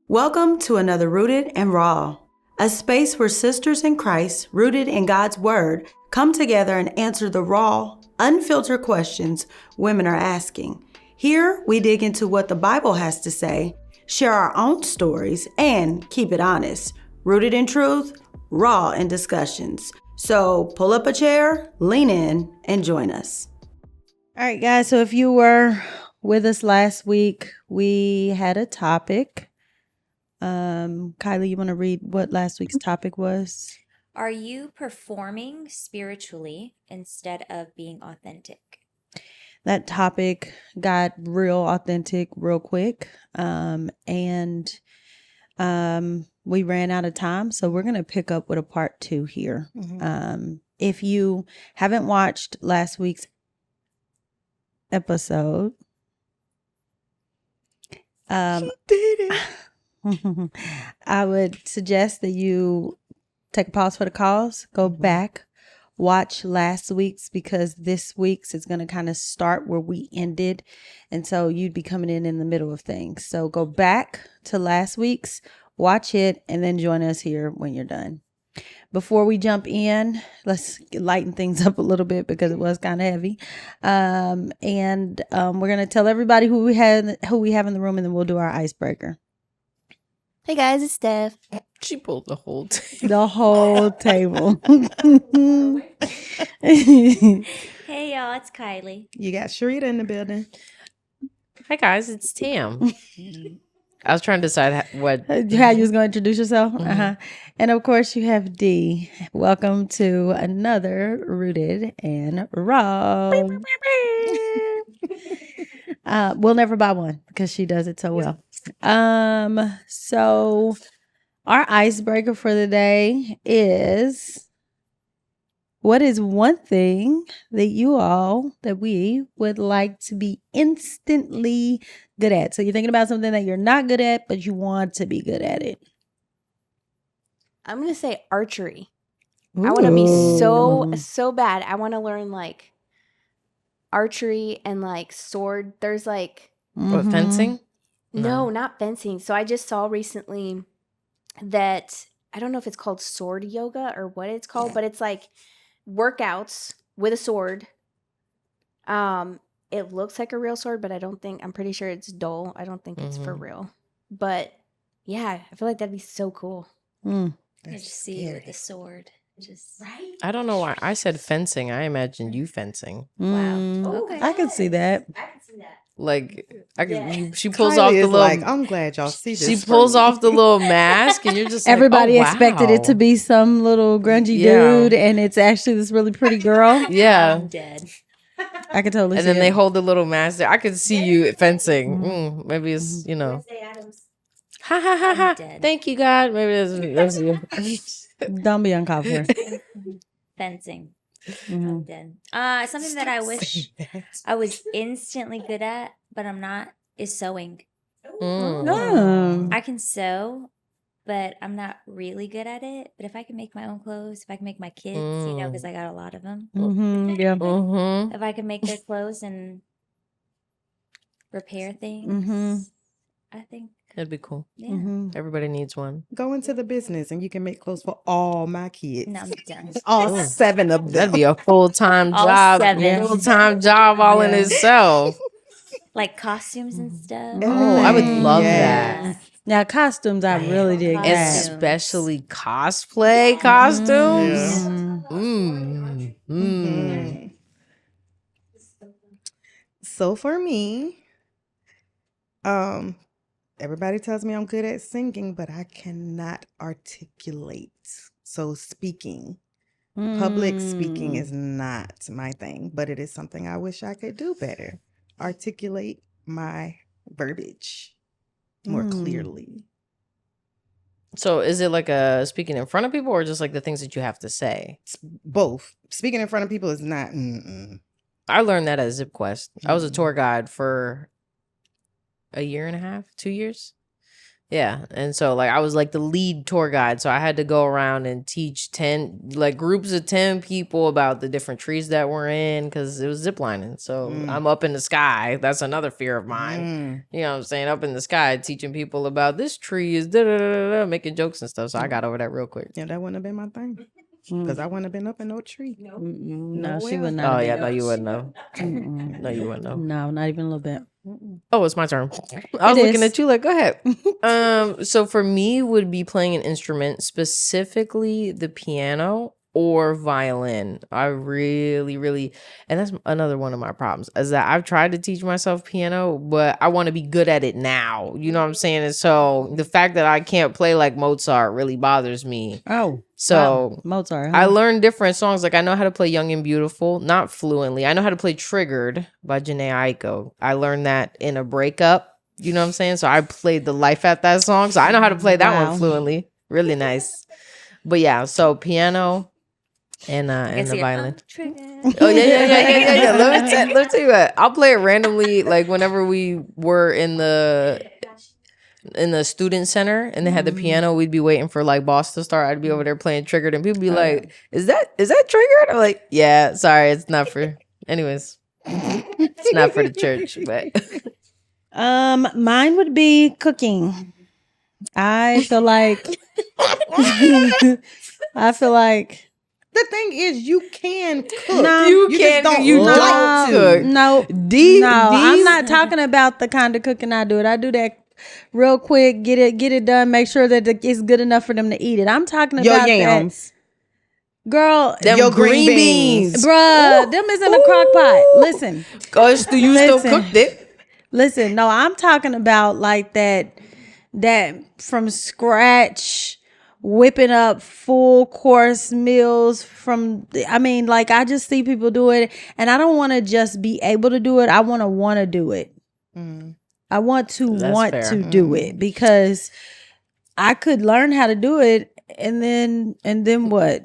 Welcome to another Rooted and Raw, a space where sisters in Christ, rooted in God's Word, come together and answer the raw, unfiltered questions women are asking. Here, we dig into what the Bible has to say, share our own stories, and keep it honest. Rooted in truth, raw in discussions. So pull up a chair, lean in, and join us. All right, guys. So if you were with us last week, we had a topic. Kylie, you want to read what last week's topic was? Are you performing spiritually instead of being authentic? That topic got real authentic real quick. We ran out of time, so we're going to pick up with a part 2 here. If you haven't watched last week's episode, she did it. I would suggest that you take a pause for the cause, go back, watch last week's, because this week's is going to kind of start where we ended. And so you'd be coming in the middle of things. So go back to last week's, watch it, and then join us here when you're done. Before we jump in, let's lighten things up a little bit because it was kind of heavy. We're going to tell everybody who we have in the room, and then we'll do our icebreaker. Hey guys, it's Steph. She pulled the whole table. The whole table. Hey y'all, it's Kylie. You got Sharita in the building. Hi guys, it's Tam. I was trying to decide how you was going to introduce yourself. And of course you have Dee. Welcome to another Rooted and Raw. We'll never buy one because she does it so well. So our icebreaker for the day is, what is one thing that we would like to be instantly good at? So you're thinking about something that you're not good at, but you want to be good at it. I'm going to say archery. Ooh. I want to be so bad. I want to learn like archery and like sword. There's like... What, fencing? No, not fencing. So I just saw recently that, I don't know if it's called sword yoga or what it's called, but it's like workouts with a sword. It looks like a real sword, but I'm pretty sure it's dull. I don't think it's for real. But yeah, I feel like that'd be so cool. I just see you with the sword. Right? I don't know why I said fencing. I imagined you fencing. Wow. Okay. I can see that. Like she pulls off the little. Like, I'm glad y'all see this. She pulls off the little mask, and you're just. Everybody like, oh, expected it to be some little grungy dude, and it's actually this really pretty girl. Yeah, I'm dead. I could totally. And see then they hold the little mask there. I could see you fencing. Maybe it's Ha ha ha ha! Thank you, God. Maybe that's you. Don't be uncalled for. Fencing. I'm dead. Something that I wish I was instantly good at, but I'm not, is sewing. I can sew, but I'm not really good at it. But if I can make my own clothes, if I can make my kids, because I got a lot of them. If I can make their clothes and repair things, I think that'd be cool. Yeah. Everybody needs one. Go into the business and you can make clothes for all my kids. No, I'm done. All 7 of them. That'd be a full-time job. Full-time job all in itself. Like costumes and stuff. Oh, I would love that. Now, costumes, I really dig that. Especially cosplay costumes. So for me, everybody tells me I'm good at singing, but I cannot articulate. So speaking, public speaking is not my thing, but it is something I wish I could do better. Articulate my verbiage more clearly. So is it like a speaking in front of people or just like the things that you have to say? Both. Speaking in front of people is not. I learned that at ZipQuest. I was a tour guide for a year and a half, 2 years. Yeah. And so like I was like the lead tour guide. So I had to go around and teach 10 like groups of 10 people about the different trees that we're in because it was ziplining. So I'm up in the sky. That's another fear of mine. You know what I'm saying? Up in the sky teaching people about this tree is making jokes and stuff. So I got over that real quick. Yeah, that wouldn't have been my thing. Because I wouldn't have been up in no tree. No, she way. would not. Oh yeah, no, you wouldn't know. No, you wouldn't know. No, not even a little bit. Oh, it's my turn. I was looking is. at you like, go ahead. So for me, would be playing an instrument, specifically the piano or violin. I really, and that's another one of my problems is that I've tried to teach myself piano, but I want to be good at it now. You know what I'm saying? And so the fact that I can't play like Mozart really bothers me. Oh, So Mozart. Huh? I learned different songs. Like I know how to play Young and Beautiful, not fluently. I know how to play Triggered by Jhené Aiko. I learned that in a breakup. You know what I'm saying? So I played the life at that song. So I know how to play that one fluently. Really nice. But yeah, so piano and the violin. Oh yeah. Let me tell you what. I'll play it randomly. Like whenever we were in the student center and they had the piano, we'd be waiting for like boss to start. I'd be over there playing Triggered and people be like, is that Triggered? I'm like, yeah, sorry, it's not for anyways. It's not for the church, but mine would be cooking. I feel like The thing is, you can cook. No, you just can't don't you like don't to. cook. no, I'm not talking about the kind of cooking I do. I do that real quick, get it done, make sure that it's good enough for them to eat it. I'm talking Your about yams. that. Girl, Them Your green green beans. beans. bruh, them is in a crock pot. Listen. Gosh, do you still Listen. cooked it? Listen, no, I'm talking about like that from scratch, whipping up full course meals like I just see people do it and I don't want to just be able to do it. I want to do it. I want to That's fair. do it because I could learn how to do it and then what?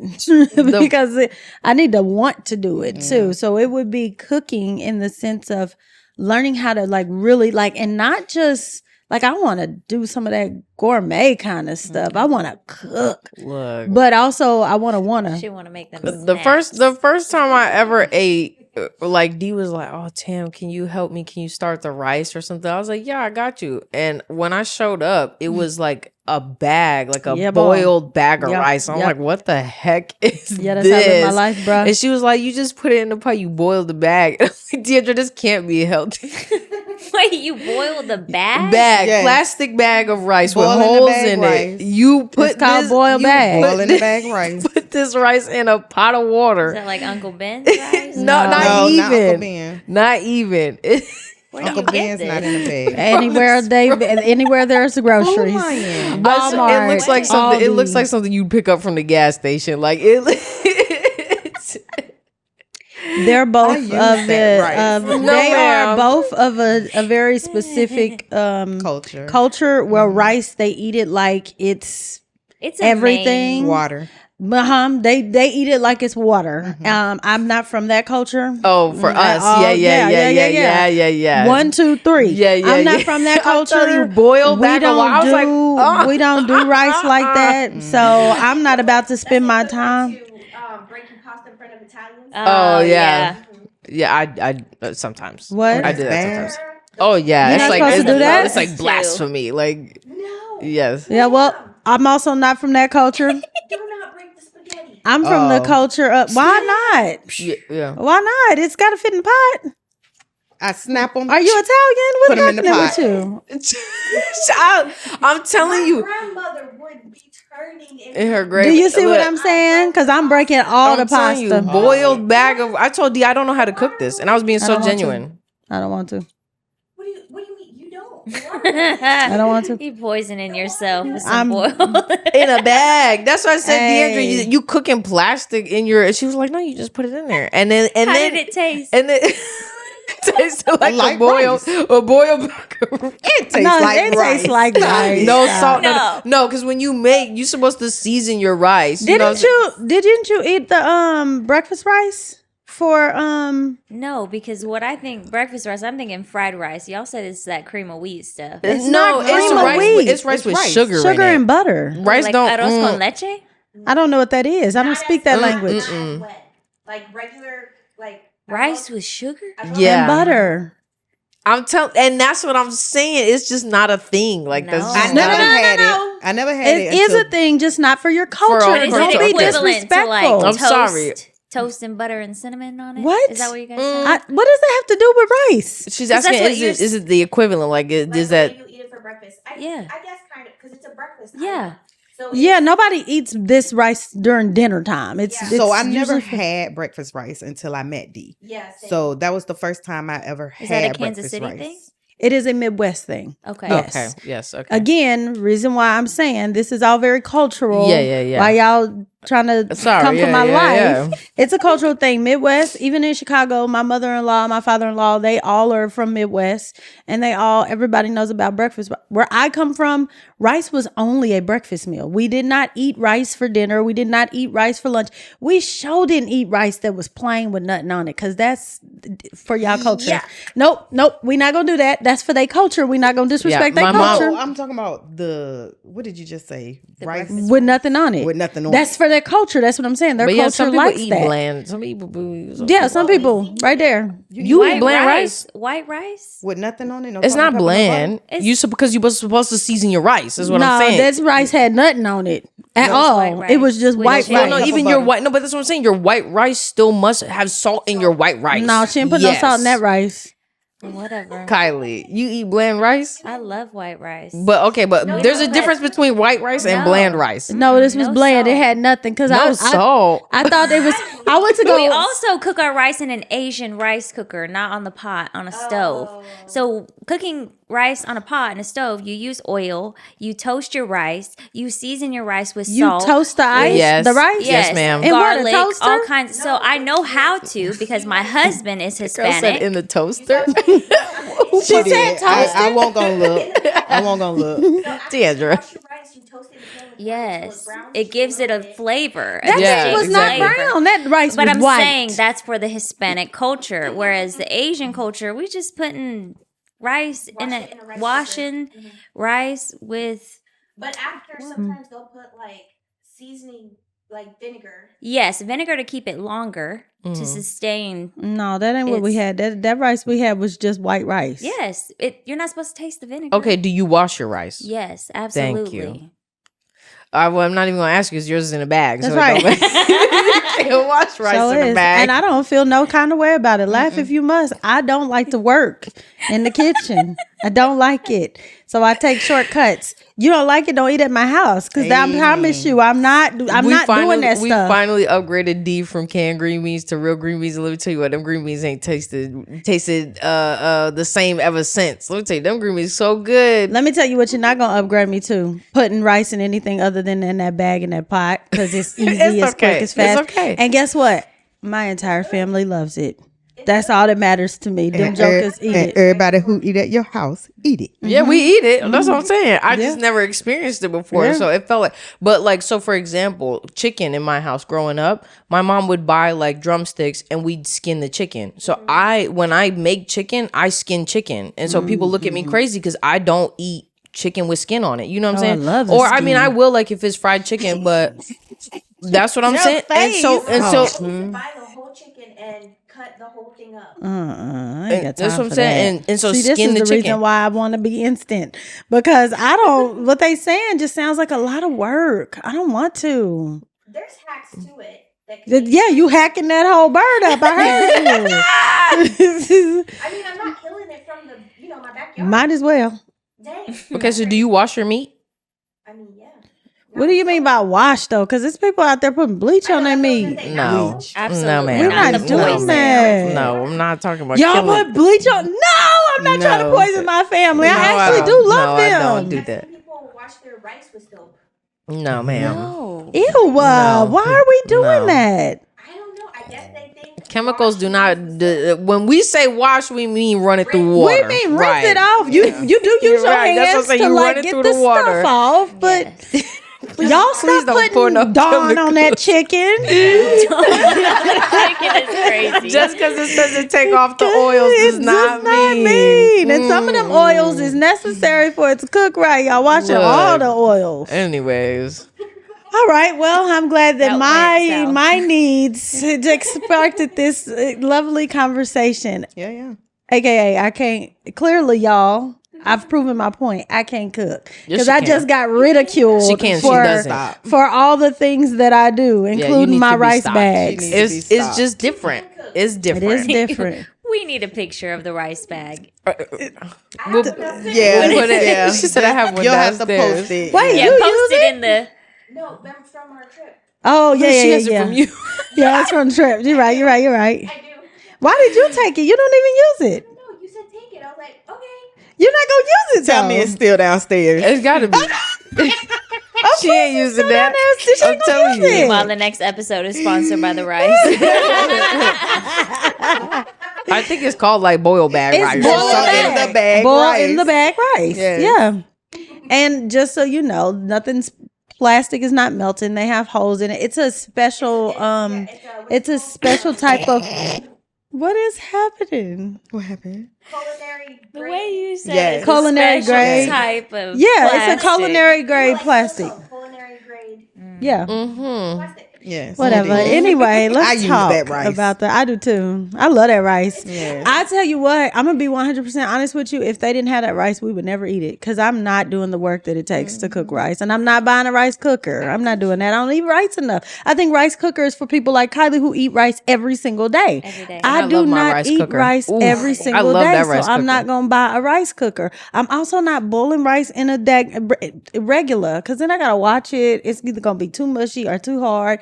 Because I need to want to do it too. So it would be cooking in the sense of learning how to like really like, and not just like I want to do some of that gourmet kind of stuff. I want to cook, Look, but also I want to. She want to make them. the first time I ever ate, like D was like, "Oh, Tam, can you help me? Can you start the rice or something?" I was like, "Yeah, I got you." And when I showed up, it was like a bag, like a boiled bag of rice. I'm like, "What the heck is Yeah, that's this?" how I live my life, bro. And she was like, "You just put it in the pot. You boil the bag." I'm like, Deidre, this can't be healthy. Wait, you boil the bag? Yes. Plastic bag of rice Boil in with the holes bag in rice. it. You put It's called this, boiled you bag. put Boil in the bag rice. Put this rice in a pot of Is water. that like Uncle Ben's rice? No, No, not not Uncle even. Ben. Not even. Where do Uncle you get Ben's this? not in the bag. Anywhere there's groceries. Lying. Walmart, It looks like something. It looks Aldi. like something you'd pick up from the gas station. Like it. They're both use of that the rice. they ma'am. are both of a very specific Culture. where rice they eat it like it's It's a everything. Water. They eat it like it's water. I'm not from that culture. Oh, for us, Oh, yeah. 1, 2, 3. Yeah. I'm not from that I'm culture. telling you, boiled bag of rice. I was like, oh. We don't do rice like that. So I'm not about to spend my time. Breaking pasta in front of Italians. Oh yeah. I sometimes. What? I do that Bad. sometimes. Oh yeah, You're it's not like supposed to do that? It's like blasphemy. Like yes. Yeah, well, I'm also not from that culture. Do not break the spaghetti. I'm from the culture of why not? Yeah. Why not? It's got to fit in the pot. I snap them. Are you Italian? What's Put 'em in the happening with you? I'm telling you, Grandmother would be turning in her grave. Do you see what I'm saying? Because I'm breaking all the telling pasta. you, boiled bag of. I told D I don't know how to cook this, and I was being so don't want to. genuine. I don't want to. What do you mean? You don't? I don't want to. You poisoning yourself with I'm- some boiled. In a bag. That's why I said, Hey. Deandra, you cooking plastic in your. She was like, no, you just put it in there, and then How did it taste? and then. It tasted like Like a boiled bag of rice. It tastes No, like it rice. tastes like rice. No Stop. salt. No, because when you make, you're supposed to season your rice. Didn't you eat the breakfast rice? for No, because what I think breakfast rice, I'm thinking fried rice. Y'all said it's that cream of wheat stuff. It's no, not it's cream of rice. wheat. It's rice It's with rice. sugar sugar in it. and butter. Rice like don't. arroz con leche? I don't know what that is. I don't speak that language. Like regular, like Rice with sugar? Yeah. And butter. I'm telling, and that's what I'm saying. It's just not a thing. Like No. that's I just No, never no, no, had no. it. I never had it. It is until- a thing, just not for your culture. our Is culture. it Don't be equivalent to disrespectful. like I'm toast, sorry. toast and butter and cinnamon on it? What? Is that what you guys Mm. said? What does that have to do with rice? She's that's asking, what is it the equivalent? Like, is that? you eat it for breakfast? Yeah. I guess kind of because it's a breakfast. Yeah. So Yeah, nobody eats this rice during dinner time. It's So I never usually- had breakfast rice until I met D. Yeah. So that was the first time I ever Is had that a Kansas breakfast City rice. thing? It is a Midwest thing. Okay. Yes. Okay. Yes. Okay. Again, reason why I'm saying this is all very cultural. Yeah. Why y'all trying to Sorry, come for yeah, my yeah, life? yeah. It's a cultural thing. Midwest, even in Chicago, my mother-in-law, my father-in-law, they all are from Midwest, and everybody knows about breakfast. Where I come from, rice was only a breakfast meal. We did not eat rice for dinner. We did not eat rice for lunch. We sure didn't eat rice that was plain with nothing on it, because that's for y'all culture. Yeah. Nope. We're not gonna do that. That's for their culture. We're not gonna disrespect Yeah, their my mom- culture. Oh, I'm talking about what did you just say? Rice With nothing on it. with nothing on That's it. for their culture. That's what I'm saying. Their But culture yeah, some people likes eat that. bland. Some people. Yeah, some people right there. You eat bland rice? White rice? With nothing on it. No It's salt, not pepper, no bland. It's- Because you were supposed to season your rice. Is what no, I'm saying. this rice had nothing on it at No, it's all. white rice. It was just With white chicken. rice. No, even your white. No, but that's what I'm saying. Your white rice still must have salt in your white rice. No, she didn't put no salt in that rice. Whatever. Kylie, you eat bland rice? I love white rice. But there's a but- difference between white rice and No. bland rice. No, this was No bland. It salt. had nothing because No salt. I thought it was. I went to go. We also cook our rice in an Asian rice cooker, not on the pot, on a stove. So cooking rice on a pot and a stove, you use oil, you toast your rice, you season your rice with You salt. toast the ice, Yes. the rice. Yes, ma'am. And what, a Garlic, toaster? all kinds. So I know how to because my husband is Girl said Hispanic. in the toaster. She said Yeah, I toaster. won't gonna look. I won't gonna look. Deandra. Yes, it gives it a flavor. That Yeah, thing was not exactly. brown. That rice But was I'm white. saying that's for the Hispanic culture, whereas the Asian culture, we just putting rice in a washing rice with But after sometimes they'll put like seasoning, like vinegar. yes, vinegar to keep it longer Mm-hmm. to sustain. No, that ain't what we had. That rice we had was just white rice. Yes, you're not supposed to taste the vinegar. Okay, do you wash your rice? Yes, absolutely. you. Well, I'm not even gonna ask you because yours is in a bag. That's so right. You wash rice So in it a is. bag. And I don't feel no kind of way about it. Laugh if you must. I don't like to work in the kitchen. I don't like it. So I take shortcuts. You don't like it, don't eat at my house. Because I promise you, I'm not doing that we stuff. finally upgraded D from canned green beans to real green beans. And let me tell you what, them green beans ain't tasted the same ever since. Let me tell you, them green beans so good. Let me tell you what you're not going to upgrade me to. Putting rice in anything other than in that bag in that pot. Because it's easy, it's okay. quick, it's fast. It's okay. And guess what? My entire family loves it. That's all that matters to me. Them And jokers eat it. Everybody who eat at your house, eat it. Yeah, we eat it. That's what I'm saying. I just Yeah. never experienced it before. Yeah. So it felt like, but like, so for example, chicken in my house growing up, my mom would buy like drumsticks and we'd skin the chicken. So when I make chicken, I skin chicken. And so people look at me crazy because I don't eat chicken with skin on it. You know what I'm Oh, I saying? love the Or I mean, skin. I will like if it's fried chicken, but that's what I'm saying. And so, Buy the whole chicken and cut the whole thing up. I ain't got that's time what I'm for saying. that. And so See, this skin is the the reason chicken. why I want to be instant, because I don't. What they saying just sounds like a lot of work. I don't want to. There's hacks to it. That can Yeah, you hacking that whole bird up. I heard you. I mean, I'm not killing it from my backyard. Might as well. Dang. Okay, so do you wash your meat? I mean, yeah. What do you mean by wash though? Because there's people out there putting bleach on their meat. No. Bleach. Absolutely. No, ma'am. We're not not the doing poison. that. No, I'm not talking about Y'all killing. put bleach on? No, I'm not trying to No. poison my family. No, I actually don't. do love No, I them. don't do I've that. seen people wash their rice with soap. No, ma'am. No. Ew, No. why are we doing No. that? I don't know. I guess they think Chemicals do not. When we say wash, we mean run it through water. We mean rinse Right. it off. You do use You're your right. That's what I'm hands saying. to You run like it get through the the water. stuff off, but Yes. Y'all please stop don't pour putting no Dawn chemical. on that chicken. Chicken is crazy. Just because it says to take off the oils It does not mean. mean. And some of them oils is necessary for it to cook right. Y'all watching all the oils. Anyways. All right. Well, I'm glad that That went south. my needs sparked this lovely conversation. Yeah. AKA, I can't. Clearly, y'all, I've proven my point. I can't cook because she I can. just got ridiculed She can, she for, doesn't. for all the things that I do, you including need my to be rice stopped. bags. She needs to be It's stopped. just different. It's It different. is different. We need a picture of the rice bag. We'll Yeah, put it. yeah. She said I have one You'll have to downstairs. post it. Wait, Yeah, you post use it it? in the. No, them from our trip. Oh yeah, She yeah, has it yeah. from you. Yeah, that's from the trip. You're right. I do. Why did you take it? You don't even use it. No, you said take it. I was like, okay. You're not gonna use it. Tell though. me it's still downstairs. It's gotta be. She ain't using that. She ain't I'm gonna telling use you. it. While the next episode is sponsored by the rice. I think it's called like boil bag It's rice. boil or something. in the bag Boil rice. in the bag rice. Yes. Yeah. And just so you know, nothing's plastic is not melting. They have holes in it. It's a special it's a special type of what is happening? What happened? Culinary. The way you said Yes. it's Culinary a special grade. type of Yeah, it's plastic. a culinary grade plastic. Culinary grade Yeah. Mm-hmm. plastic. Yes. Whatever. it is. Anyway, let's I use talk that rice. about that. I do too. I love that rice. Yes. I tell you what, I'm gonna be 100% honest with you. If they didn't have that rice, we would never eat it because I'm not doing the work that it takes to cook rice, and I'm not buying a rice cooker. I'm not doing that. I don't eat rice enough. I think rice cooker is for people like Kylie who eat rice every single day. Every day. I I do love my not rice eat cooker. rice Oof. every I single love day, that rice so I'm not cooker. gonna buy a rice cooker. I'm also not boiling rice in a regular because then I gotta watch it. It's either gonna be too mushy or too hard.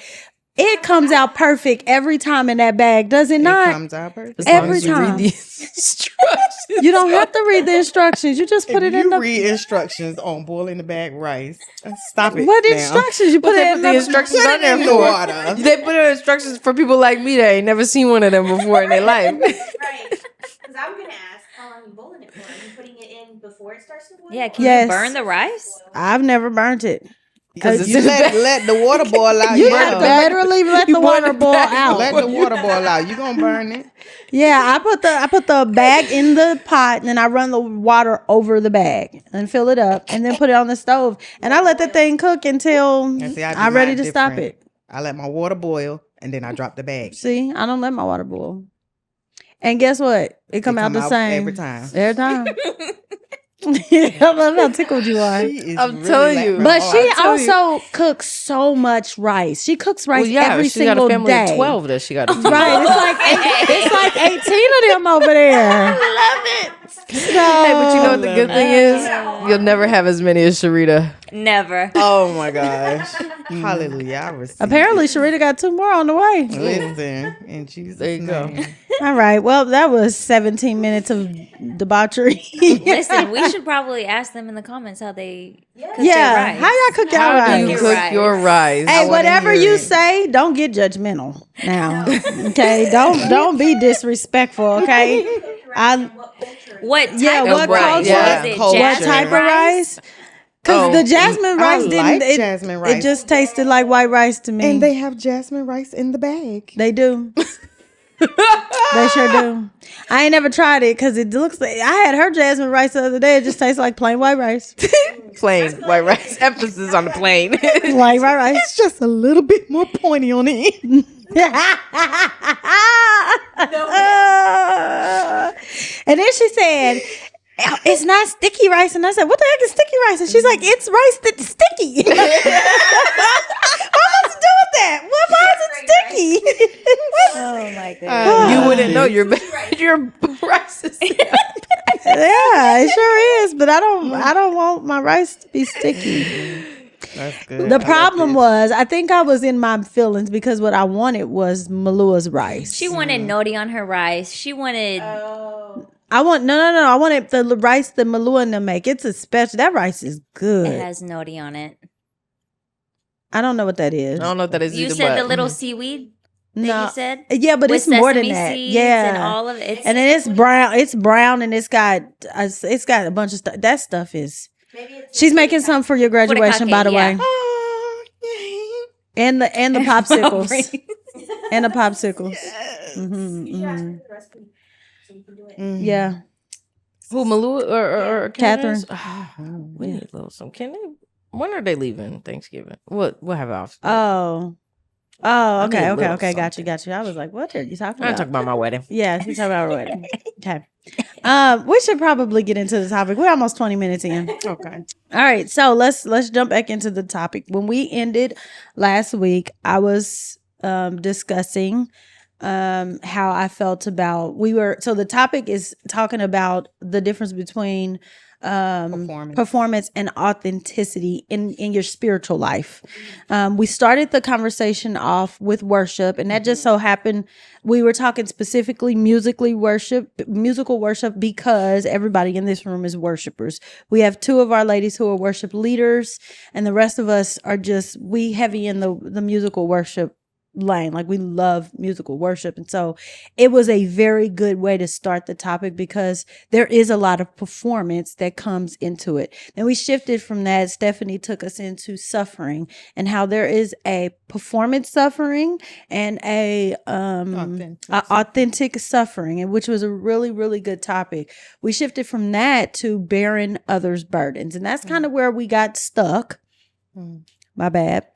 It comes out perfect every time in that bag, does it It not? comes out perfect. As long Every as you read time. the instructions. You don't have to read the instructions. You just put If it in you the read instructions on boiling the bag rice, stop it. what now. instructions? You put They it put in the the instructions Put on it there in the for. water. They put in instructions for people like me that ain't never seen one of them before in their life. Right. Because I'm going to ask how long you boiling it for. Are you putting it in before it starts to boil? Yeah, can Yes. you burn the rice? I've never burnt it. Because it's You in the bag. let the water boil out. You yeah. have to literally let the You water burn the boil bag. out. Let the water boil out. You gonna burn it. Yeah, I put the bag in the pot and then I run the water over the bag and fill it up and then put it on the stove and I let the thing cook until And see, I do I'm ready mine to stop different. it. I let my water boil and then I drop the bag. See, I don't let my water boil. And guess what? It come out the same every time. Every time. I love how tickled you are. She is I'm really telling laughing. you. But Oh, she I tell you. also cooks so much rice. She cooks rice Well, yeah, every she got single a family day. of 12 that she got to feed. Right, it's like 18 of them over there. Love it. Hey, but you know what the good thing is? You'll never have as many as Sharita. Never. Oh my gosh. Hallelujah. I receive Apparently, it. Sharita got 2 more on the way. Listen, in Jesus' There you go. name. All right. Well, that was 17 minutes of debauchery. Listen, we should probably ask them in the comments how they cook their Yeah. rice. How y'all cook y'all How do you rice? Your cook rice. your rice? Hey, wanna whatever hear you it. say, don't get judgmental now. Okay, don't be disrespectful. Okay, What type Yeah, of what rice? culture? Yeah. Was it Culture. what jasmine type of rice? rice? Because Oh, the jasmine I rice like didn't. jasmine It rice. just tasted like white rice to me. And they have jasmine rice in the bag. They do. They sure do. I ain't never tried it because it looks like I had her jasmine rice the other day. It just tastes like plain white rice. Plain white rice. Emphasis on the plain. Plain white rice. It's just a little bit more pointy on the end. And then she said, "It's not sticky rice." And I said, "What the heck is sticky rice?" And she's like, "It's rice that's sticky." What has to do with that? Why is it sticky? Oh my goodness. You wouldn't know your rice is. Yeah, it sure is. But I don't want my rice to be sticky. That's good. The problem was, I think I was in my feelings because what I wanted was Malua's rice. She wanted noti on her rice. She wanted I wanted the rice that Malua and them make. It's a special. That rice is good. it has noti on it. I don't know what that is. I don't know what that is You either. said but the little seaweed that No. you said? Yeah, but With it's more than sesame that. seeds Yeah, and all of it. and then it's brown. It's brown, and it's got a bunch of stuff. That stuff is. Maybe it's She's making some for your graduation, by the way. yeah. And the popsicles. And the popsicles. You asked me for the recipe, so you can do it. Yeah. Who, Malou or Catherine? We need a little some. Can they? When are they leaving Thanksgiving? What have off? Oh, need okay. a little Got you. I was like, what are you talking I'm about? talking about my wedding. Yeah, she's talking about our wedding. Okay. We should probably get into the topic. We're almost 20 minutes in. Okay. All right, so let's jump back into the topic. When we ended last week, I was discussing how I felt about so the topic is talking about the difference between performance and authenticity in your spiritual life. We started the conversation off with worship, and that just so happened we were talking specifically musical worship, because everybody in this room is worshipers. We have two of our ladies who are worship leaders, and the rest of us are we heavy in the musical worship lane. Like, we love musical worship. And so it was a very good way to start the topic, because there is a lot of performance that comes into it. Then we shifted from that. Stephanie took us into suffering, and how there is a performance suffering and a authentic suffering, and which was a really, really good topic. We shifted from that to bearing others' burdens, and that's kind of where we got stuck. My bad.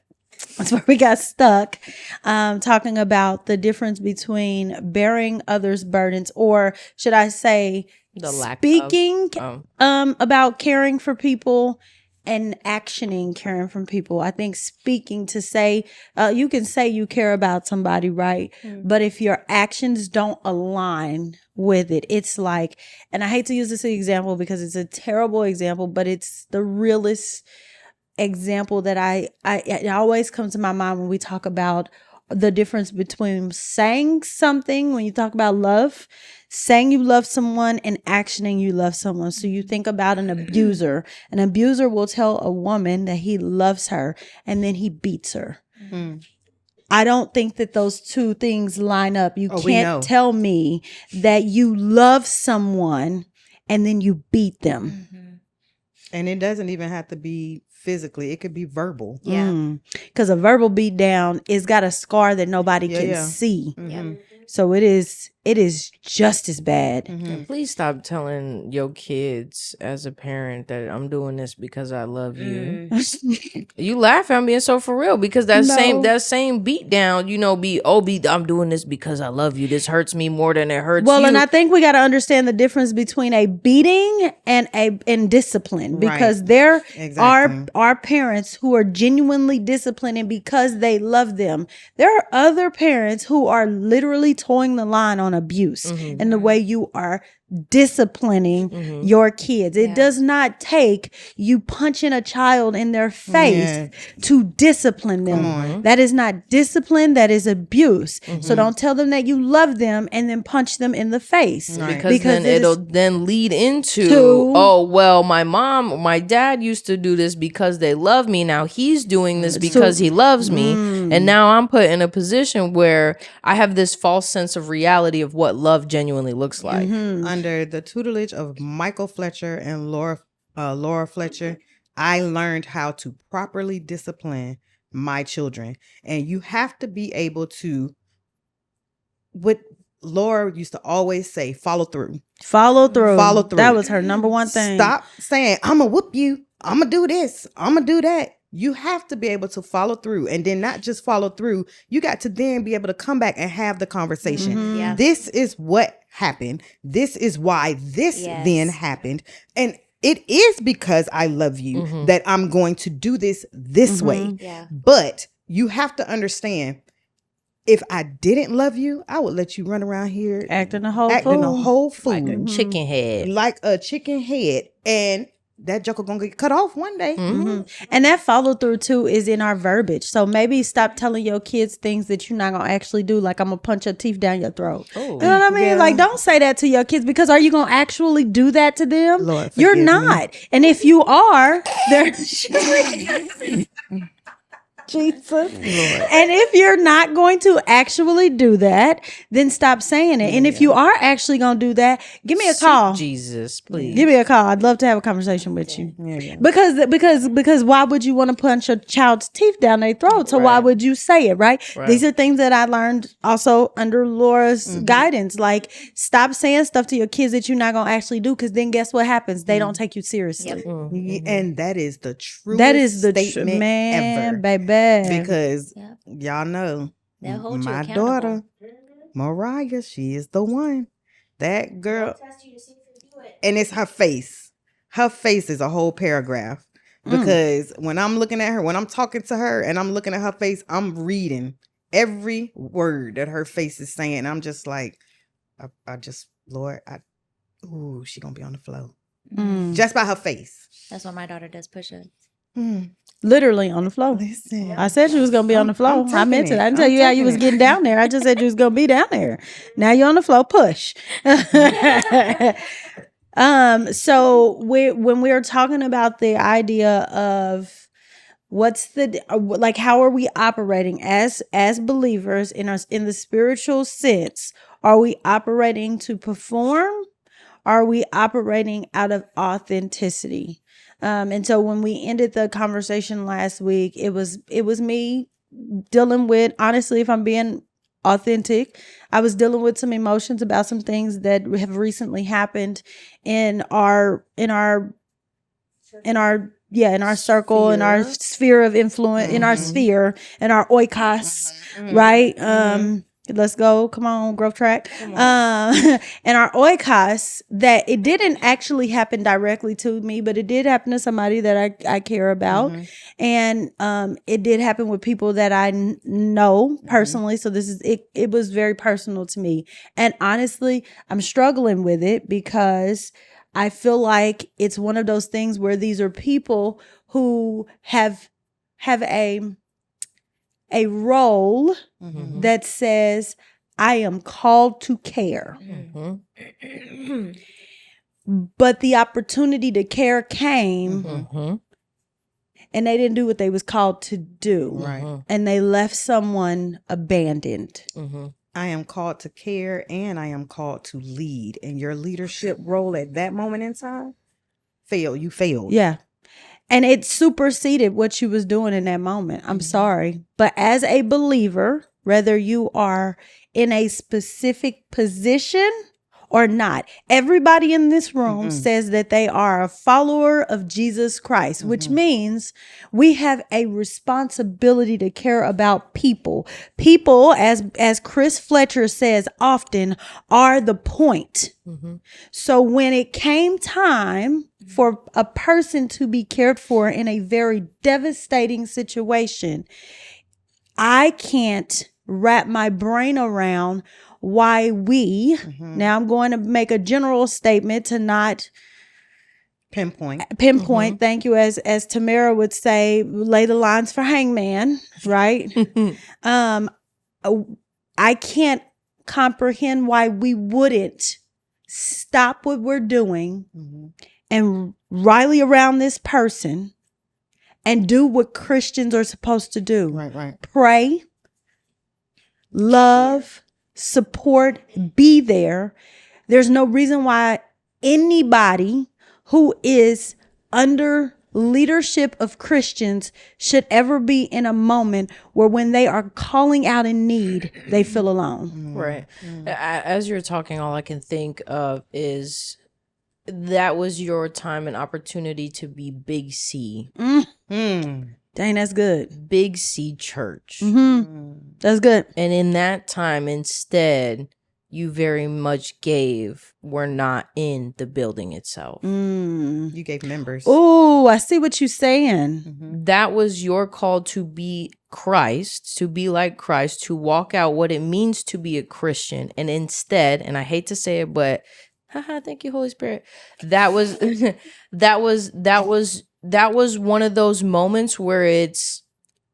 That's where we got stuck, talking about the difference between bearing others' burdens, or should I say, speaking about caring for people and actioning caring for people. I think speaking to say, you can say you care about somebody, right? But if your actions don't align with it, it's like, and I hate to use this example because it's a terrible example, but it's the realest example that it always comes to my mind when we talk about the difference between saying something, when you talk about love, saying you love someone, and actioning you love someone. So you think about an abuser. An abuser will tell a woman that he loves her, and then he beats her. I don't think that those two things line up. You can't tell me that you love someone and then you beat them. And it doesn't even have to be physically. It could be verbal. Yeah. Because a verbal beat down is got a scar that nobody can see. So it is just as bad. And please stop telling your kids as a parent that I'm doing this because I love you. You laugh at me being so for real, because that same beat down, I'm doing this because I love you. This hurts me more than it hurts you. And I think we got to understand the difference between a beating and discipline, because there are parents who are genuinely disciplining because they love them. There are other parents who are literally towing the line on abuse and the way you are disciplining your kids. It does not take you punching a child in their face to discipline them. That is not discipline. That is abuse. So don't tell them that you love them and then punch them in the face. Because then it'll then lead into, my dad used to do this because they love me. Now he's doing this because he loves me. And now I'm put in a position where I have this false sense of reality of what love genuinely looks like. Under the tutelage of Michael Fletcher and Laura Fletcher, I learned how to properly discipline my children. And you have to be able to, what Laura used to always say, follow through. Follow through. That was her number one thing. Stop saying, I'm going to whoop you. I'm going to do this. I'm going to do that. You have to be able to follow through, and then not just follow through. You got to then be able to come back and have the conversation. This is what happened. This is why this then happened. And it is because I love you that I'm going to do this way. But you have to understand, if I didn't love you, I would let you run around here acting a whole fool. Like a chicken head. Like a chicken head. And that joker gonna get cut off one day. And that follow through too is in our verbiage. So maybe stop telling your kids things that you're not gonna actually do, like I'm gonna punch your teeth down your throat. You know what I mean? Like, don't say that to your kids, because are you gonna actually do that to them? Lord, you're not. And if you are, they're Jesus. And if you're not going to actually do that, then stop saying it. And if you are actually going to do that, give me a call. Jesus, please. Give me a call. I'd love to have a conversation with you. Yeah. Because why would you want to punch your child's teeth down their throat? So why Right. would you say it, right? Right. These are things that I learned also under Laura's guidance. Like, stop saying stuff to your kids that you're not going to actually do, because then guess what happens? They don't take you seriously. And that is the truest That is the statement man, ever. baby. Because Yep. y'all know, They'll hold you my accountable. daughter, Mariah, she is the one. That girl, Test you to see if you do it. and it's her face. Her face is a whole paragraph. Because when I'm looking at her, when I'm talking to her and I'm looking at her face, I'm reading every word that her face is saying. I'm just like, Lord, ooh, she gonna be on the floor. Just by her face. That's why my daughter does push-ups. Literally on the floor. Listen. I said you was gonna be on the floor. I meant it. I didn't tell you how you was getting down there. I just said you was gonna be down there. Now you're on the floor. Push. So when we are talking about the idea of what's like, how are we operating as believers in the spiritual sense? Are we operating to perform? Are we operating out of authenticity? And so when we ended the conversation last week, it was me dealing with, honestly, if I'm being authentic, I was dealing with some emotions about some things that have recently happened in our circle, in our sphere of influence, in our sphere, in our oikos, right? Let's go. Come on, growth track. And our oikos, that it didn't actually happen directly to me, but it did happen to somebody that I care about. And it did happen with people that I know personally. So this is it was very personal to me. And honestly, I'm struggling with it because I feel like it's one of those things where these are people who have a role that says, I am called to care. But the opportunity to care came and they didn't do what they was called to do. Right. And they left someone abandoned. I am called to care and I am called to lead. And your leadership role at that moment in time, you failed. Yeah. And it superseded what you was doing in that moment. I'm sorry. But as a believer, whether you are in a specific position or not, everybody in this room says that they are a follower of Jesus Christ, which means we have a responsibility to care about people. People, as Chris Fletcher says often, are the point. So when it came time for a person to be cared for in a very devastating situation, I can't wrap my brain around why we, now I'm going to make a general statement to not pinpoint. Thank you. As Tamara would say, lay the lines for hangman, right? I can't comprehend why we wouldn't stop what we're doing and rally around this person and do what Christians are supposed to do. Right. Pray, love, support, be there. There's no reason why anybody who is under leadership of Christians should ever be in a moment where when they are calling out in need, they feel alone. Right. As you're talking, all I can think of is that was your time and opportunity to be Big C. Dang, that's good. Big C church. That's good. And in that time, instead, you very much were not in the building itself. You gave members. Oh, I see what you're saying. That was your call to be Christ, to be like Christ, to walk out what it means to be a Christian. And instead, and I hate to say it, but thank you, Holy Spirit. That was that was one of those moments where it's,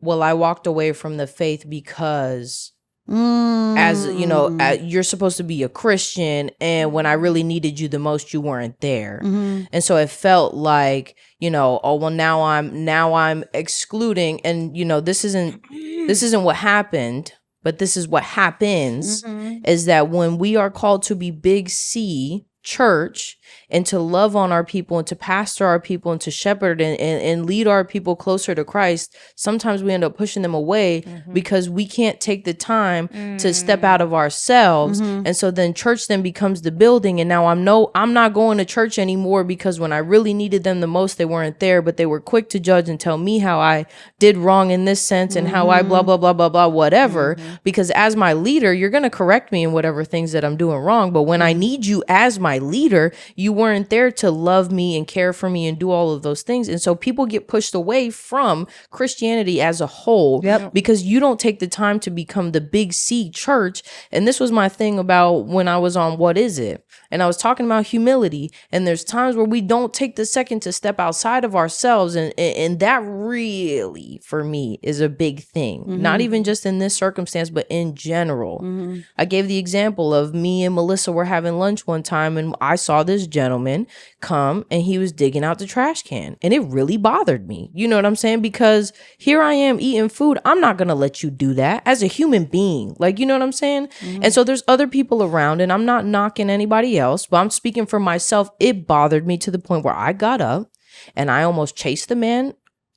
well, I walked away from the faith because As you know, you're supposed to be a Christian, and when I really needed you the most, you weren't there. And so it felt like, you know, oh well, now I'm excluding, and you know, this isn't what happened, but this is what happens, is that when we are called to be big C church and to love on our people and to pastor our people and to shepherd and lead our people closer to Christ, sometimes we end up pushing them away because we can't take the time to step out of ourselves. And so then church then becomes the building, and now I'm not going to church anymore because when I really needed them the most, they weren't there, but they were quick to judge and tell me how I did wrong in this sense and how I blah blah blah blah blah whatever, because as my leader, you're going to correct me in whatever things that I'm doing wrong, but when I need you as my leader, you weren't there to love me and care for me and do all of those things. And so people get pushed away from Christianity as a whole because you don't take the time to become the big C church. And this was my thing about when I was on What Is It? And I was talking about humility, and there's times where we don't take the second to step outside of ourselves, and that really for me is a big thing. Not even just in this circumstance, but in general. I gave the example of me and Melissa were having lunch one time, and I saw this gentleman come and he was digging out the trash can, and it really bothered me. You know what I'm saying? Because here I am eating food. I'm not gonna let you do that as a human being. Like, you know what I'm saying? And so there's other people around, and I'm not knocking anybody else, but I'm speaking for myself. It bothered me to the point where I got up and I almost chased the man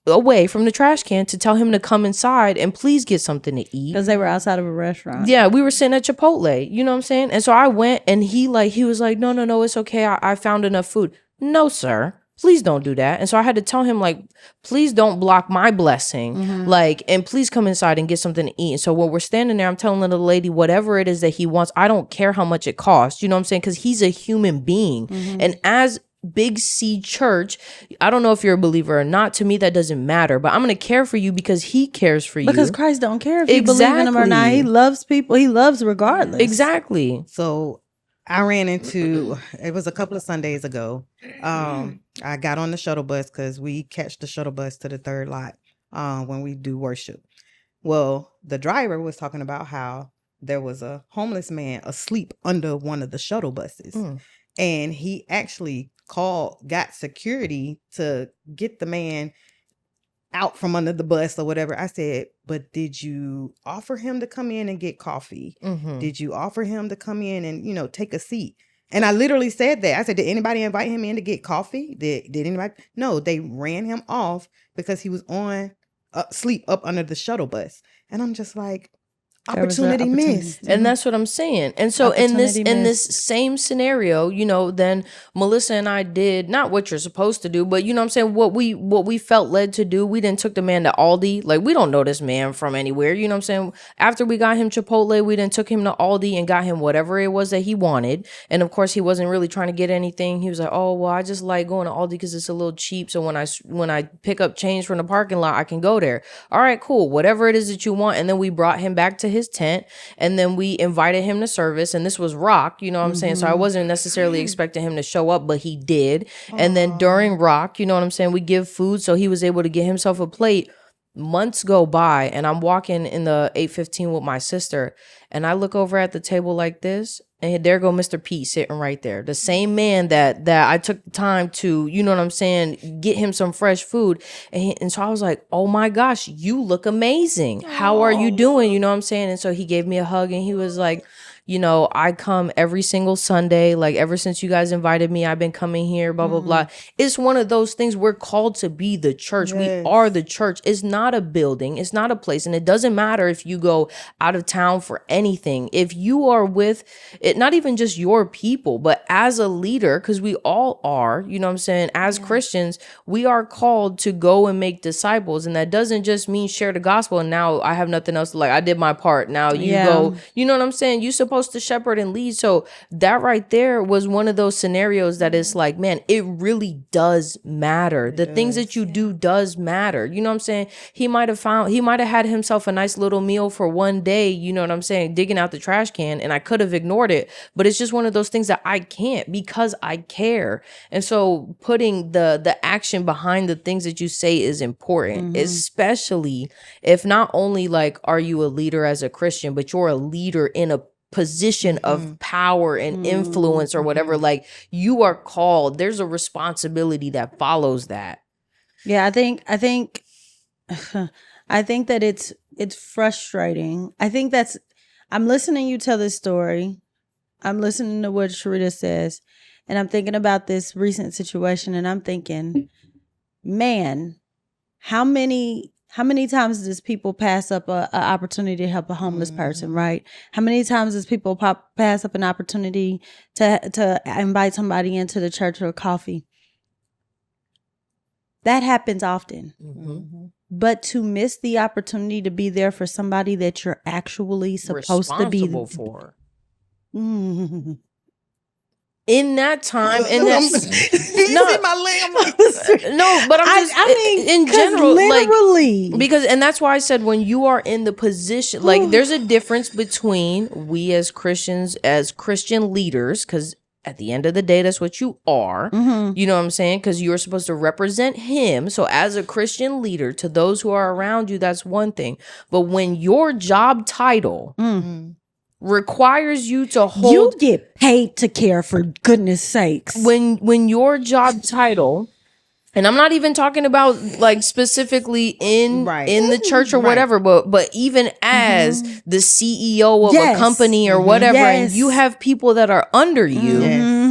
away from the trash can to tell him to come inside and please get something to eat, because they were outside of a restaurant. Yeah, we were sitting at Chipotle, you know what I'm saying? And so I went, and he was like, no, it's okay, I found enough food. No, sir, please don't do that. And so I had to tell him, like, please don't block my blessing, like, and please come inside and get something to eat. And so when we're standing there, I'm telling the lady whatever it is that he wants, I don't care how much it costs, you know what I'm saying? Because he's a human being. And as big C church, I don't know if you're a believer or not, to me that doesn't matter, but I'm going to care for you because he cares for you, because Christ don't care if you believe in him or not. He loves people. He loves regardless. Exactly. So I ran into, it was a couple of Sundays ago. I got on the shuttle bus because we catch the shuttle bus to the third lot when we do worship. Well, the driver was talking about how there was a homeless man asleep under one of the shuttle buses. And he actually got security to get the man out from under the bus or whatever. I said, but did you offer him to come in and get coffee? Did you offer him to come in and, you know, take a seat? And I literally said that. I said, did anybody invite him in to get coffee? Did anybody? No, they ran him off because he was sleep up under the shuttle bus. And I'm just like, opportunity missed. And that's what I'm saying. And so in this same scenario, you know, then Melissa and I did not what you're supposed to do, but you know what I'm saying, what we felt led to do. We then took the man to Aldi. Like, we don't know this man from anywhere, you know what I'm saying? After we got him Chipotle, we then took him to Aldi and got him whatever it was that he wanted. And of course, he wasn't really trying to get anything. He was like, oh, well, I just like going to Aldi because it's a little cheap. So when I pick up change from the parking lot, I can go there. All right, cool. Whatever it is that you want. And then we brought him back to his tent, and then we invited him to service, and this was rock, you know what I'm saying? So I wasn't necessarily expecting him to show up, but he did. And then during rock, you know what I'm saying, we give food, so he was able to get himself a plate. Months go by, and I'm walking in the 815 with my sister, and I look over at the table like this, and there go Mr. P sitting right there. The same man that I took the time to, you know what I'm saying, get him some fresh food. And so I was like, oh my gosh, you look amazing. How are you doing? You know what I'm saying? And so he gave me a hug, and he was like, you know, I come every single Sunday. Like, ever since you guys invited me, I've been coming here, blah, blah, blah. It's one of those things. We're called to be the church. Yes. We are the church. It's not a building. It's not a place. And it doesn't matter if you go out of town for anything. If you are with it, not even just your people, but as a leader, because we all are, you know what I'm saying? As Christians, we are called to go and make disciples. And that doesn't just mean share the gospel. And now I have nothing else to, like, I did my part. Now you go, you know what I'm saying? You're supposed supposed to shepherd and lead. So that right there was one of those scenarios that is like, man, it really does matter. The things that you do does matter. You know what I'm saying? He might have had himself a nice little meal for one day, you know what I'm saying, digging out the trash can, and I could have ignored it. But it's just one of those things that I can't because I care. And so putting the action behind the things that you say is important, especially if not only like, are you a leader as a Christian, but you're a leader in a position of power and influence or whatever. Like, you are called. There's a responsibility that follows that. Yeah, I think that it's frustrating. I think I'm listening to you tell this story. I'm listening to what Sharita says, and I'm thinking about this recent situation, and I'm thinking, man, how many times does people pass up a opportunity to help a homeless person, right? How many times does people pass up an opportunity to invite somebody into the church or a coffee? That happens often. But to miss the opportunity to be there for somebody that you're actually supposed to be responsible for. In that time, and that's no, but I mean, in general, literally, like, because, and that's why I said, when you are in the position, like, there's a difference between we as Christians, as Christian leaders, because at the end of the day, that's what you are. You know what I'm saying? Because you're supposed to represent him. So as a Christian leader, to those who are around you, that's one thing. But when your job title requires you to hold, you get paid to care, for goodness sakes. When your job title, and I'm not even talking about like specifically in the church or whatever, but even as the CEO of a company or whatever, and you have people that are under you,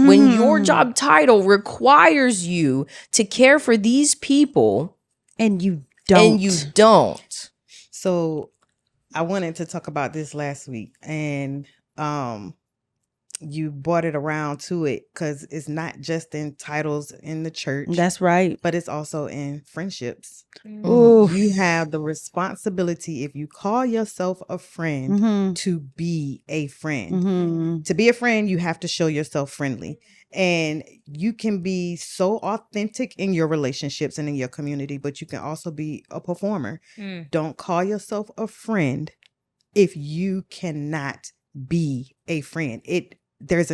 when your job title requires you to care for these people, and you don't. So I wanted to talk about this last week, and you brought it around to it, because it's not just in titles in the church. That's right. But it's also in friendships. Ooh. You have the responsibility, if you call yourself a friend, to be a friend. To be a friend, you have to show yourself friendly. And you can be so authentic in your relationships and in your community, but you can also be a performer. Don't call yourself a friend if you cannot be a friend.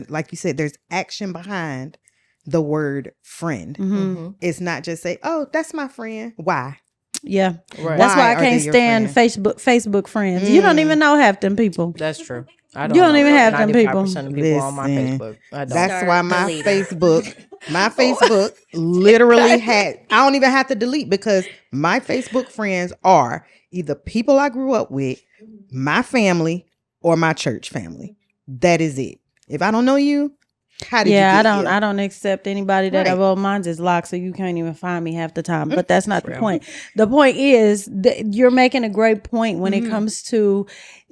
Like you said, there's action behind the word friend. It's not just say, oh, that's my friend. Why? Yeah. Right. That's why I can't stand Facebook friends. You don't even know half them people. That's true. You don't even have them people. 95% of people on my Facebook. I don't. That's why my Facebook literally I don't even have to delete, because my Facebook friends are either people I grew up with, my family, or my church family. That is it. If I don't know you, how did you get here? I don't accept anybody that mine's is locked, so you can't even find me half the time. But that's not the point. The point is that you're making a great point when it comes to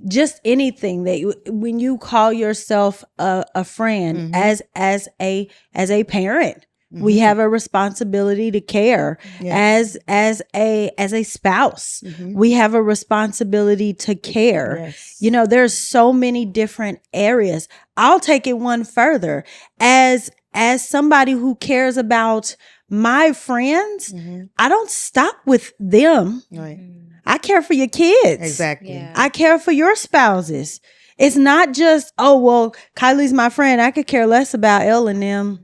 just anything that when you call yourself a friend, as a parent. We have a responsibility to care. As a spouse. We have a responsibility to care. You know, there's so many different areas. I'll take it one further. As somebody who cares about my friends, I don't stop with them. I care for your kids. Exactly. I care for your spouses. It's not just, oh, well, Kylie's my friend, I could care less about Elle and them.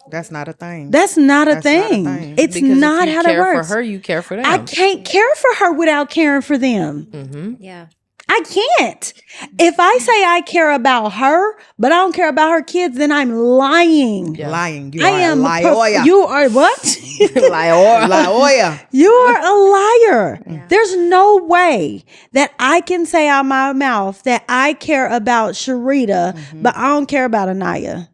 That's not a thing. That's not a thing. It's because not if you how that works. care for her, you care for them. I can't care for her without caring for them. Yeah. I can't. If I say I care about her, but I don't care about her kids, then I'm lying. Lying. You I are am a liar. You are what? Liar. You are a liar. Yeah. There's no way that I can say out my mouth that I care about Sharita, but I don't care about Anaya.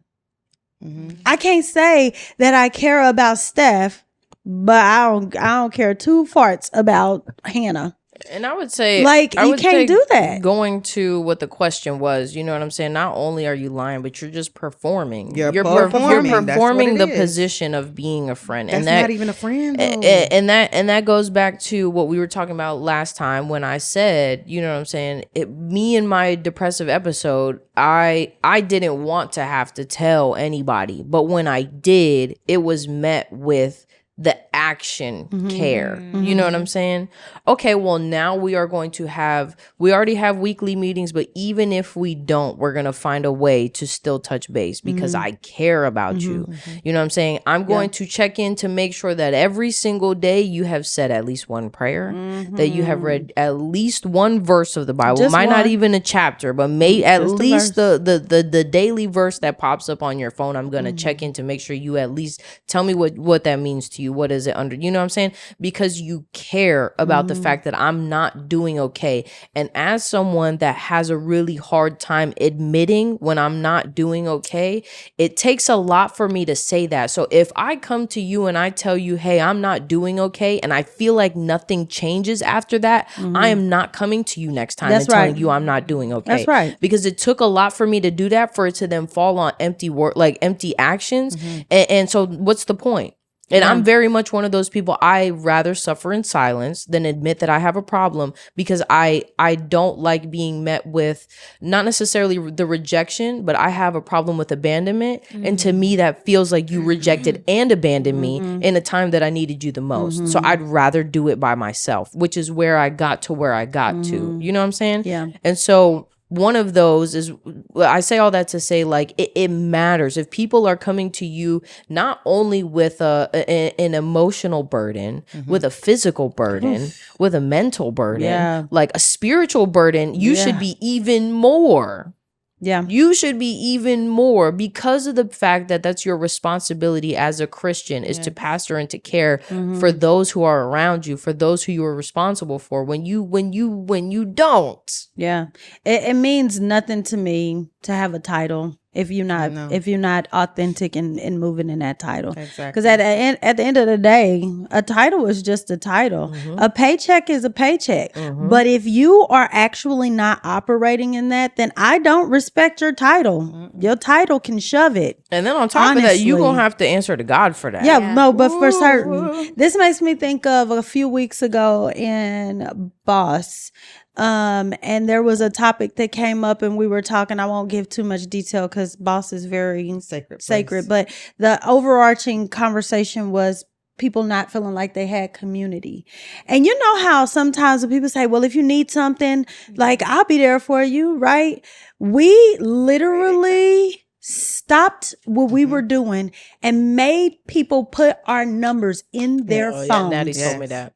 I can't say that I care about Steph, but I don't care two farts about Hannah. And I would say, Like, I you would can't say do that. Going to what the question was, you know what I'm saying? Not only are you lying, but you're just performing. You're You're performing. That's what performing it the is. position of being a friend, That's and that not even a friend, though. and that goes back to what we were talking about last time when I said, you know what I'm saying? Me and my depressive episode, I didn't want to have to tell anybody, but when I did, it was met with the action care. You know what I'm saying? Okay, well, now we already have weekly meetings, but even if we don't, we're going to find a way to still touch base because I care about you. You know what I'm saying? I'm going to check in to make sure that every single day you have said at least one prayer, that you have read at least one verse of the Bible. Just Might not one. even a chapter, but at Just a least verse. the daily verse that pops up on your phone. I'm going to check in to make sure you at least tell me what that means to you. What is it under? You know what I'm saying? Because you care about the fact that I'm not doing okay. And as someone that has a really hard time admitting when I'm not doing okay, it takes a lot for me to say that. So if I come to you and I tell you, hey, I'm not doing okay, and I feel like nothing changes after that, I am not coming to you next time That's and telling right. you I'm not doing okay. That's right. Because it took a lot for me to do that, for it to then fall on empty work, like empty actions. And so what's the point? And I'm very much one of those people. I rather suffer in silence than admit that I have a problem, because I don't like being met with not necessarily the rejection, but I have a problem with abandonment. And to me, that feels like you rejected and abandoned me in a time that I needed you the most. So I'd rather do it by myself, which is where I got to where I got to. You know what I'm saying? Yeah. And so one of those is, I say all that to say, like, it matters if people are coming to you not only with an emotional burden, with a physical burden, with a mental burden, like a spiritual burden. You should be even more. Yeah. You should be even more, because of the fact that that's your responsibility as a Christian, is to pastor and to care for those who are around you, for those who you are responsible for. When you don't. Yeah. It means nothing to me to have a title if you're not authentic and moving in that title. Exactly. Because at the end of the day, a title is just a title. A paycheck is a paycheck. But if you are actually not operating in that, then I don't respect your title. Your title can shove it. And then on top of that, you're Honestly. going to have to answer to God for that. Yeah, no, but for certain. This makes me think of a few weeks ago in Boss. And there was a topic that came up and we were talking. I won't give too much detail because Boss is very sacred. But the overarching conversation was people not feeling like they had community. And you know how sometimes when people say, well, if you need something, like, I'll be there for you, right? We literally stopped what we were doing and made people put our numbers in their phones. Yeah, Natty told me that.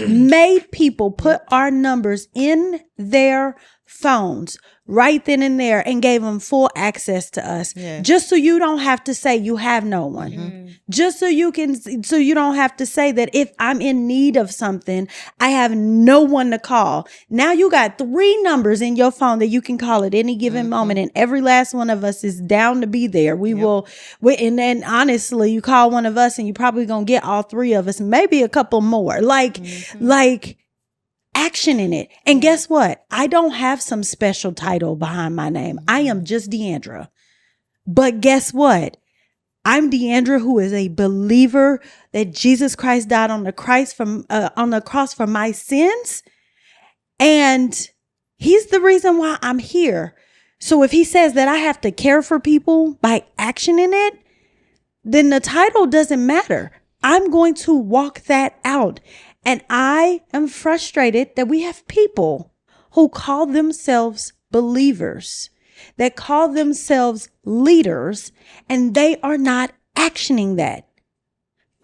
Made people put our numbers in their phones right then and there and gave them full access to us, just so you don't have to say you have no one, just so you don't have to say that if I'm in need of something, I have no one to call. Now you got 3 numbers in your phone that you can call at any given moment, and every last one of us is down to be there. And then honestly, you call one of us and you're probably gonna get all 3 of us, maybe a couple more. Like action in it. And guess what? I don't have some special title behind my name. I am just Deandra. But guess what? I'm Deandra, who is a believer that Jesus Christ died on the cross for my sins. And he's the reason why I'm here. So if he says that I have to care for people by action in it, then the title doesn't matter. I'm going to walk that out. And I am frustrated that we have people who call themselves believers, that call themselves leaders, and they are not actioning that.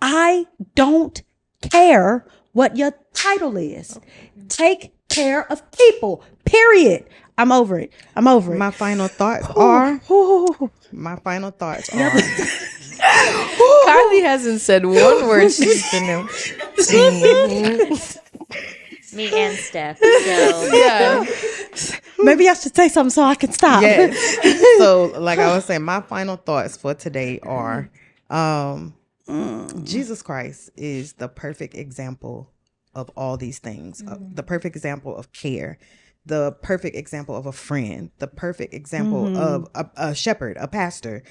I don't care what your title is. Take care of people, period. I'm over it. My final thoughts are. Kylie hasn't said one word she's been Me and Steph. So yeah. Maybe I should say something so I can stop. Yes. So, like I was saying, my final thoughts for today are Jesus Christ is the perfect example of all these things. The perfect example of care, the perfect example of a friend, the perfect example of a shepherd, a pastor.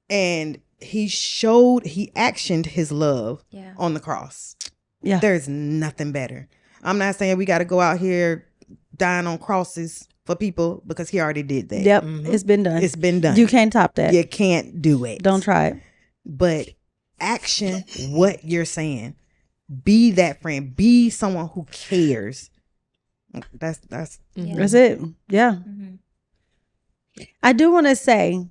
And he actioned his love on the cross. Yeah. There's nothing better. I'm not saying we got to go out here dying on crosses for people, because he already did that. Yep. It's been done. It's been done. You can't top that. You can't do it. Don't try it. But action what you're saying. Be that friend. Be someone who cares. That's That's it. Yeah. I do want to say,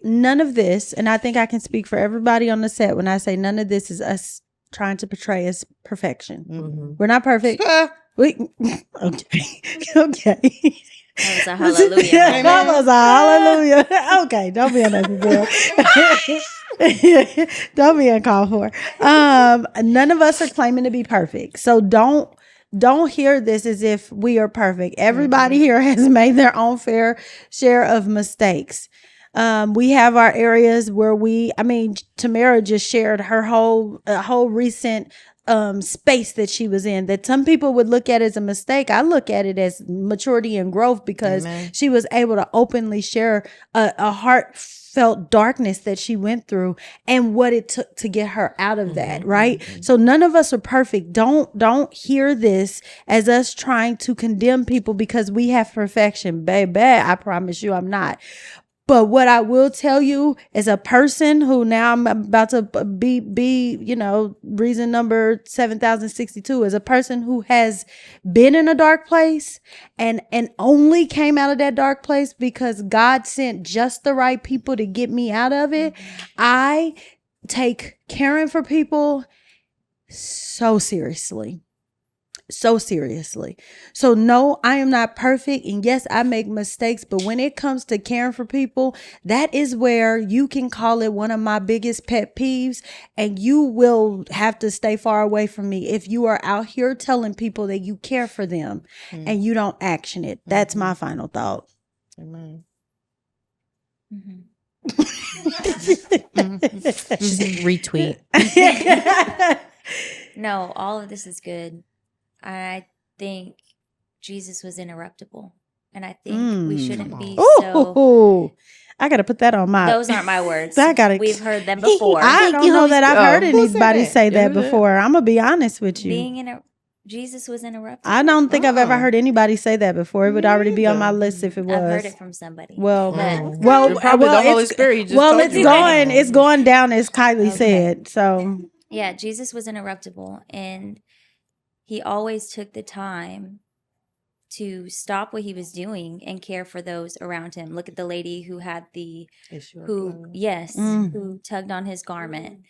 none of this, and I think I can speak for everybody on the set when I say none of this is us trying to portray as perfection. We're not perfect. Okay. Okay. That was a hallelujah. That was a hallelujah. Okay, don't be unnecessary. Don't be uncalled for. None of us are claiming to be perfect, so don't hear this as if we are perfect. Everybody here has made their own fair share of mistakes. We have our areas where Tamara just shared her whole recent space that she was in, that some people would look at as a mistake. I look at it as maturity and growth, because she was able to openly share a heartfelt darkness that she went through and what it took to get her out of that. Right. So none of us are perfect. Don't hear this as us trying to condemn people because we have perfection. Baby, I promise you I'm not. But what I will tell you, as a person who now I'm about to be reason number 7062, as a person who has been in a dark place and only came out of that dark place because God sent just the right people to get me out of it, I take caring for people so seriously. So seriously. So no, I am not perfect. And yes, I make mistakes. But when it comes to caring for people, that is where you can call it one of my biggest pet peeves. And you will have to stay far away from me if you are out here telling people that you care for them and you don't action it. That's my final thought. Amen. Retweet. No, all of this is good. I think Jesus was interruptible. And I think we shouldn't be so... I got to put that on my... Those aren't my words. We've heard them before. I don't know that I've heard anybody say that before. I'm going to be honest with you. Jesus was interruptible. I don't think I've ever heard anybody say that before. It would already be on my list if it was. I've heard it from somebody. Probably the Holy Spirit. It's going down as Kylie said. So yeah, Jesus was interruptible, and he always took the time to stop what he was doing and care for those around him. Look at the lady who had who tugged on his garment.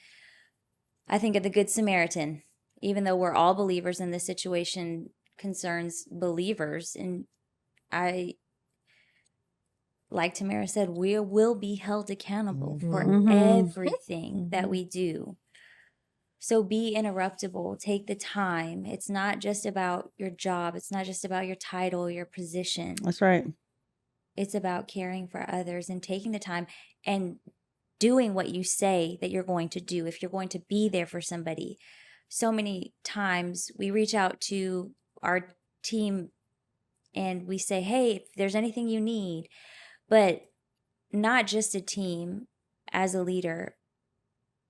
I think of the Good Samaritan. Even though we're all believers and the situation concerns believers, and like Tamara said, we will be held accountable for everything that we do. So be interruptible. Take the time. It's not just about your job. It's not just about your title, your position. That's right. It's about caring for others and taking the time and doing what you say that you're going to do. If you're going to be there for somebody. So many times we reach out to our team and we say, hey, if there's anything you need, but not just a team as a leader,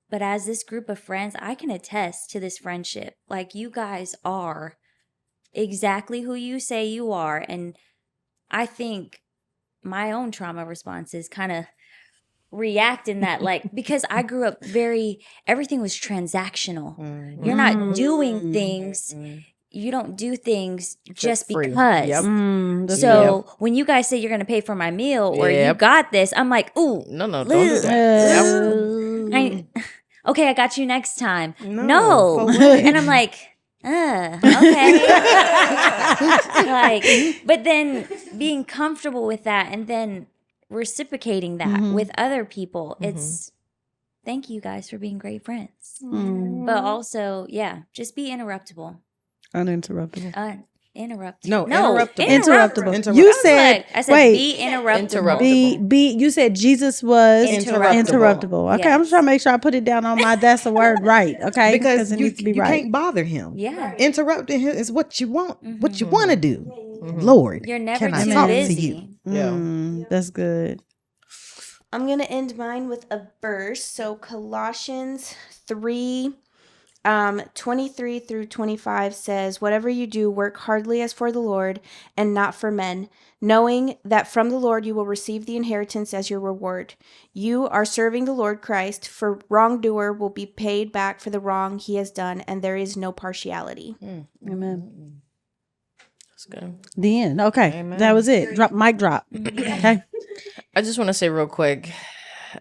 but as this group of friends, I can attest to this friendship. Like, you guys are exactly who you say you are. And I think my own trauma responses kind of react in that, like, because I grew up everything was transactional. You're not doing things. You don't do things just because. So when you guys say you're going to pay for my meal or you got this, I'm like, ooh, no, don't do that. Okay, I got you next time. No. And I'm like, okay. But then being comfortable with that and then reciprocating that with other people, it's thank you guys for being great friends. But also, just be interruptible. Uninterruptible. Interruptible. No, Interruptible. Interruptible. You I said, said wait, be interruptible. be. You said Jesus was interruptible. Okay, I'm just trying to make sure I put it down on my. That's a word, right? Okay, Because it you, needs to be you right. can't bother him. Yeah. Interrupting him is what you want, what you want to do. Lord, You're never can I too talk busy. to you? That's good. I'm going to end mine with a verse. So Colossians 3, 23 through 25 says, "Whatever you do, work heartily as for the Lord and not for men, knowing that from the Lord you will receive the inheritance as your reward. You are serving the Lord Christ, for wrongdoer will be paid back for the wrong he has done, and there is no partiality." Amen. That's good. The end. Okay, that was it. Mic drop. Okay. I just want to say real quick,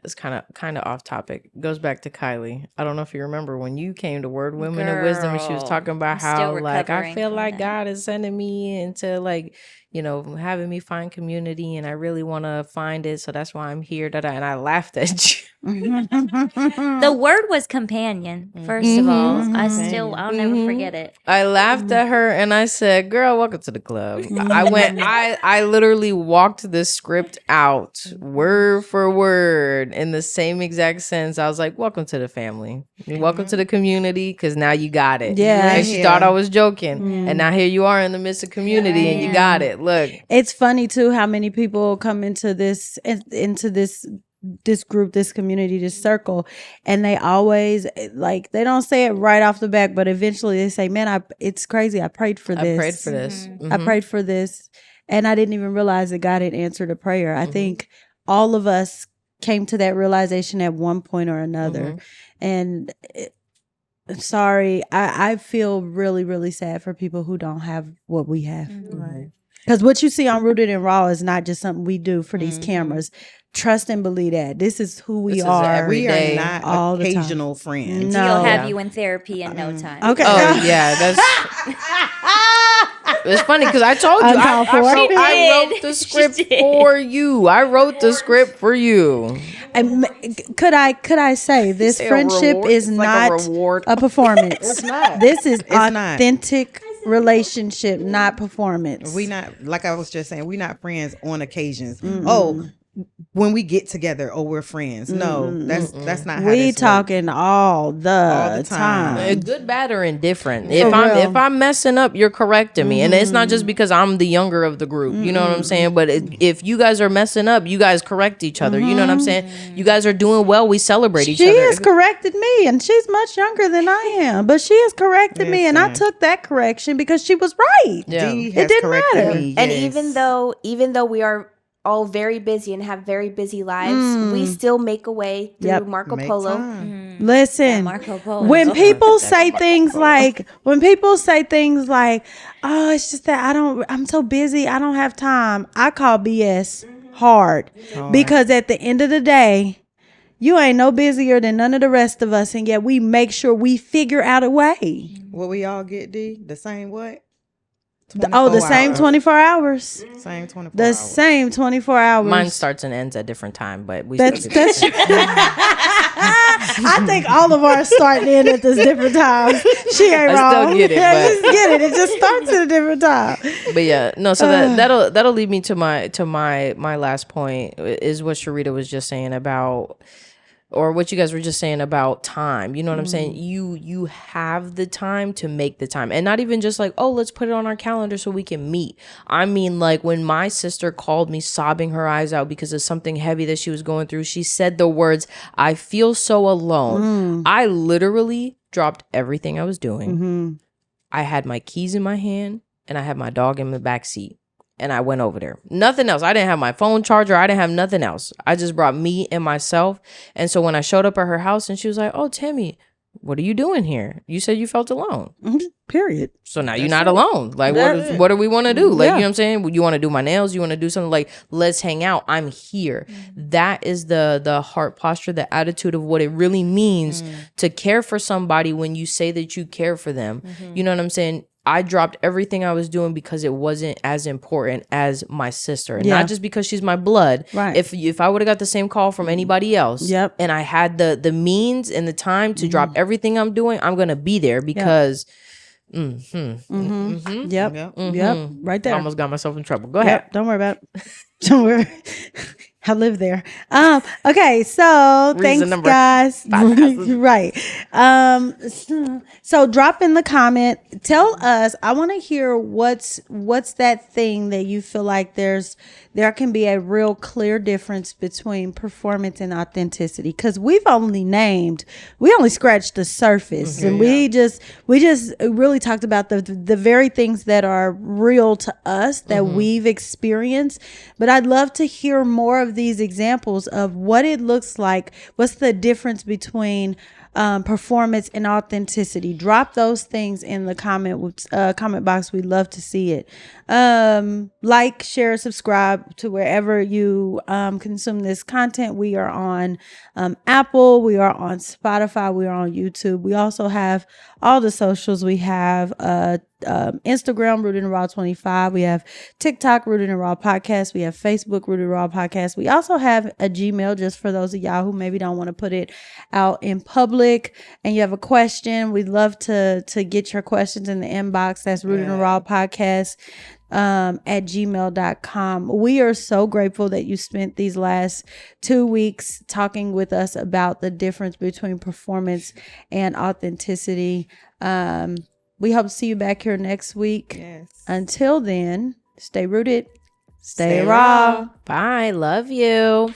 it's kind of off topic. Goes back to Kylie. I don't know if you remember when you came to Word Women of Wisdom, and she was talking about I'm still how like I recovering feel from like that. God is sending me into like, you know, having me find community, and I really want to find it, so that's why I'm here. And I laughed at you. The word was companion, first of all. I'll never forget it. I laughed at her and I said, "Girl, welcome to the club." I literally walked the script out word for word in the same exact sense. I was like, "Welcome to the family. Welcome to the community, because now you got it." Yeah. And she thought I was joking. And now here you are in the midst of community and you got it. Look. It's funny too how many people come into this group, this community, this circle, and they always like they don't say it right off the back, but eventually they say, "Man, it's crazy. I prayed for this. I prayed for this. I prayed for this, and I didn't even realize that God had answered a prayer." I think all of us came to that realization at one point or another, and. Sorry, I feel really, really sad for people who don't have what we have. Because what you see on Rooted and Raw is not just something we do for these cameras. Trust and believe that. This is who we are. We day, are not all the time. occasional friends. No. He'll have you in therapy in no time. Okay. Oh yeah, that's. It's funny because I told you Uncalled for. I wrote the script for you. I wrote the script for you. And could I say this say a friendship reward? is It's like not a reward. a performance. It's not. This is not. authentic relationship, not performance. We not, like I was just saying, we not friends on occasions. Oh, when we get together, oh, we're friends. No, that's not how we this talking all the time. Good, bad, or indifferent. For If real. I'm messing up, you're correcting me, and it's not just because I'm the younger of the group. You know what I'm saying? But if you guys are messing up, you guys correct each other. You know what I'm saying? You guys are doing well. We celebrate each She other. has corrected me, and she's much younger than I am, but she has corrected me, and I took that correction because she was right. Yeah. Dee has didn't corrected matter. me, And yes. even though we are all very busy and have very busy lives, we still make a way through Yep. Marco Make Polo. time. Listen, Marco Polo. when people say things like, "Oh, it's just that I'm so busy, I don't have time," I call BS hard. Because at the end of the day, you ain't no busier than none of the rest of us, and yet we make sure we figure out a way. What we all get, D? The same what? The 24 same hours. 24 hours. Same 24 The hours. same 24 hours. Mine starts and ends at different time, but we. That's still do that's. I think all of ours start and end at this different times. She ain't I wrong. still get it, Yeah, but- just get it. It just starts at a different time. But yeah, no. So that'll lead me to my last point is what Sharita was just saying about, or what you guys were just saying about time. You know what I'm saying? You have the time to make the time, and not even just like, oh, let's put it on our calendar so we can meet. I mean, like when my sister called me sobbing her eyes out because of something heavy that she was going through, she said the words, "I feel so alone." I literally dropped everything I was doing. I had my keys in my hand and I had my dog in the back seat. And I went over there. Nothing else. I didn't have my phone charger. I didn't have nothing else. I just brought me and myself. And so when I showed up at her house and she was like, "Oh, Tammy, what are you doing here? You said you felt alone." Period. So now you're not alone. Like, what do we want to do? Like, you know what I'm saying? You want to do my nails? You want to do something? Like, let's hang out. I'm here. That is the heart posture, the attitude of what it really means to care for somebody when you say that you care for them. You know what I'm saying? I dropped everything I was doing because it wasn't as important as my sister. And not just because she's my blood. Right. If I would have got the same call from anybody else, and I had the means and the time to drop everything I'm doing, I'm going to be there because Yep. Yep. Yep. Right there. Almost got myself in trouble. Go ahead. Yep. Don't worry about it. Don't worry. I live there. Okay, so thanks, number guys. 5,000. Right. So drop in the comment. Tell us. I want to hear what's that thing that you feel like there can be a real clear difference between performance and authenticity. Because we only scratched the surface, and we just really talked about the very things that are real to us that we've experienced. But I'd love to hear more of these examples of what it looks like. What's the difference between performance and authenticity? Drop those things in the comment box. We'd love to see it. Like, share, subscribe to wherever you consume this content. We are on Apple. We are on Spotify. We are on YouTube. We also have all the socials. We have Instagram, Rooted in Raw 25. We have TikTok, Rooted in Raw Podcast. We have Facebook, Rooted in Raw Podcast. We also have a Gmail, just for those of y'all who maybe don't want to put it out in public and you have a question. We'd love to get your questions in the inbox. That's Rooted in Raw Podcast at gmail.com. We are so grateful that you spent these last 2 weeks talking with us about the difference between performance and authenticity. We hope to see you back here next week. Yes. Until then, stay rooted, stay raw. Bye. Love you.